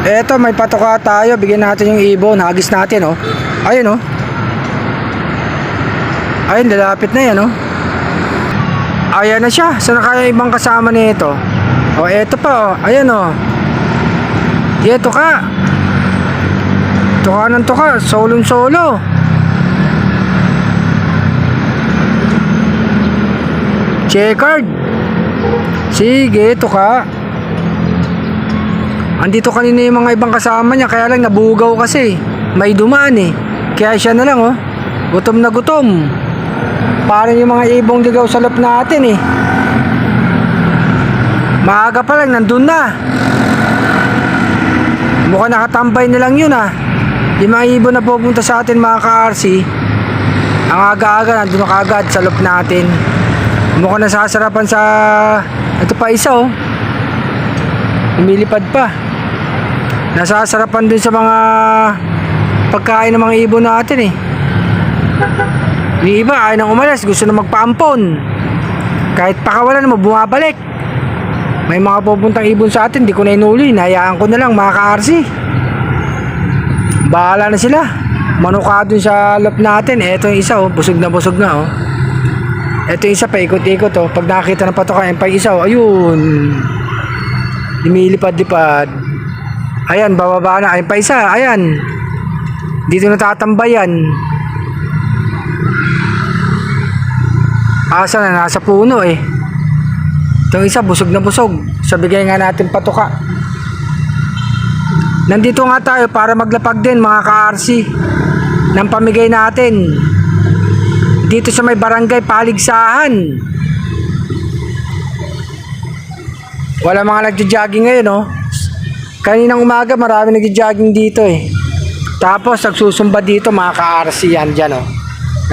Eto, may patoka tayo. Bigyan natin yung ibon. Hagis natin, oh. Ayun, oh. Ayun, lalapit na yan, oh. Ayan na siya. Saan na kaya ibang kasama nito? Oh, eto pa, oh. Ayan, oh. Eto ka. Tuka ng tuka. Solong solo. Checkered. Sige, tuka. Andito kanina yung mga ibang kasama niya, kaya lang nabugaw kasi. May dumaan eh. Kaya siya na lang, oh. Gutom na gutom. Parang yung mga ibong ligaw sa loob natin eh. Maaga pa lang, nandun na. Mukhang nakatambay na lang yun ah. Yung mga ibon na pupunta sa atin mga ka-RC, ang aga-aga nandun na kagad sa loob natin. Mukhang nasasarapan sa... Ito pa isa oh. Lumilipad pa. Nasasarapan dun sa mga pagkain ng mga ibon natin eh. Yung iba ayaw nang umalis, gusto na magpaampon. Kahit pakawalan mo, bumabalik. May mga pupuntang ibon sa atin, di ko na inuli, nahayaan ko na lang mga ka-RC. Bahala na sila. Manuka dun sa loob natin. Eto yung isa oh, busog na oh. Eto yung isa, paikot-ikot oh. Pag nakakita ng patoka, yung pa isa oh, ayun. Lumilipad-lipad. Ayan, bababa na. Ayun pa isa, ayan. Dito natatambayan. Asa na, nasa puno eh. Itong isa, busog na busog. Sabigay nga natin patoka. Nandito nga tayo para maglapag din mga ka-RC ng pamigay natin. Dito sa may barangay Paligsahan. Wala mga nagja-jogging ngayon oh. Kaninang umaga marami nagja-jogging dito eh. Tapos nagsusumba dito mga ka-RC yan dyan oh.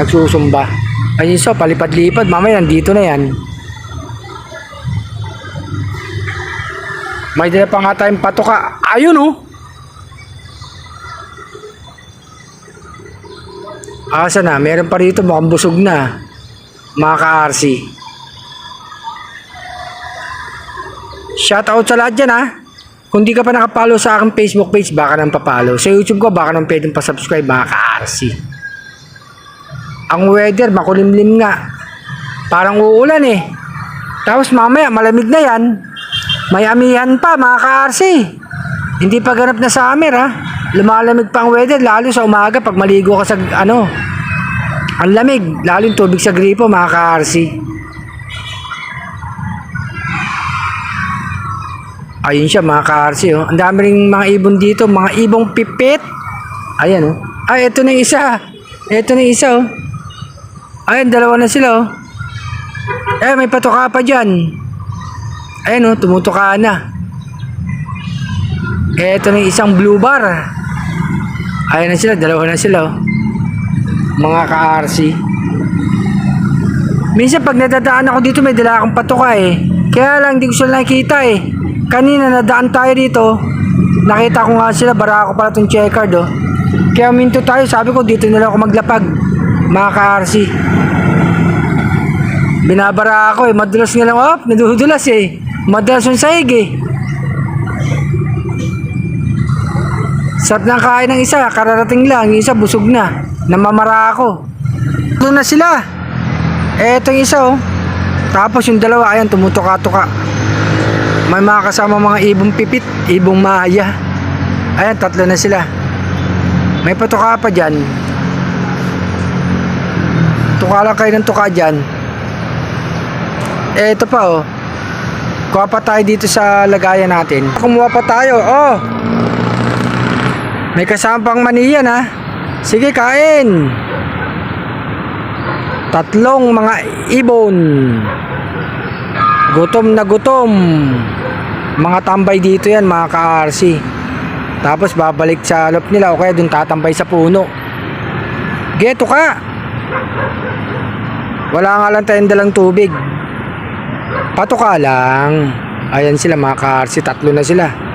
Nagsusumba. Ayun so, palipad-lipad. Mamaya nandito na yan. May dala pa nga tayong patoka. Ayun oh. Asa na, meron pa rito, mukhang busog na mga ka-RC. Shoutout sa lahat dyan ha. Kung di ka pa nakapalo sa aking Facebook page, baka nang papalo. Sa YouTube ko, baka nang pwedeng pasubscribe mga ka-RC. Ang weather, makulimlim nga. Parang uulan eh. Tapos mamaya, malamig na yan. May amihan pa mga ka-RC. Hindi pa ganap na summer ha. Lumalamig pa ang weather, lalo sa umaga pag maligo ka sa ano. Ang lamig, lalo yung tubig sa gripo mga ka-RC. Ayun siya mga ka-RC oh. Ang dami ring mga ibon dito, mga ibong pipit. Ayan oh. Ay, ito na yung isa. Ito na yung isa oh. Ayan, dalawa na sila oh. Eh, may patoka pa dyan. Ayan oh, tumutuka na. Ito na yung isang blue bar. Ayan na sila, dalawa na sila oh. Mga ka-RC. Minsan pag nadadaan ako dito, may dala akong patoka eh. Kaya lang, hindi ko sila nakikita eh. Kanina nadaan tayo dito, nakita ko nga sila, bara ako pala itong checkered oh. Kaya minto tayo, sabi ko dito na lang ako maglapag mga ka-RC. Binabara ako eh, madulas nga lang, oh, nadudulas eh. Madalas yung sahig eh. Sarap ng kain ng isa, kararating lang, yung isa busog na. Namamara ako. Ito na sila. Eto yung isa oh. Tapos yung dalawa, ayan, tumutuka-tuka. May mga kasama mga ibong pipit, ibong maya. Ayan, tatlo na sila. May patuka pa dyan. Tuka lang kayo ng tuka dyan. Eto pa oh. Kuha pa tayo dito sa lagayan natin. Kumuha pa tayo. Oh. May kasama pang maniyan ha. Sige, kain. Tatlong mga ibon. Gutom na gutom. Mga tambay dito yan mga ka-RC. Tapos babalik sa loob nila o kaya dun tatambay sa puno. Geto ka. Wala nga lang tayong dalang tubig. Patuka lang. Ayan sila mga ka-RC, tatlo na sila.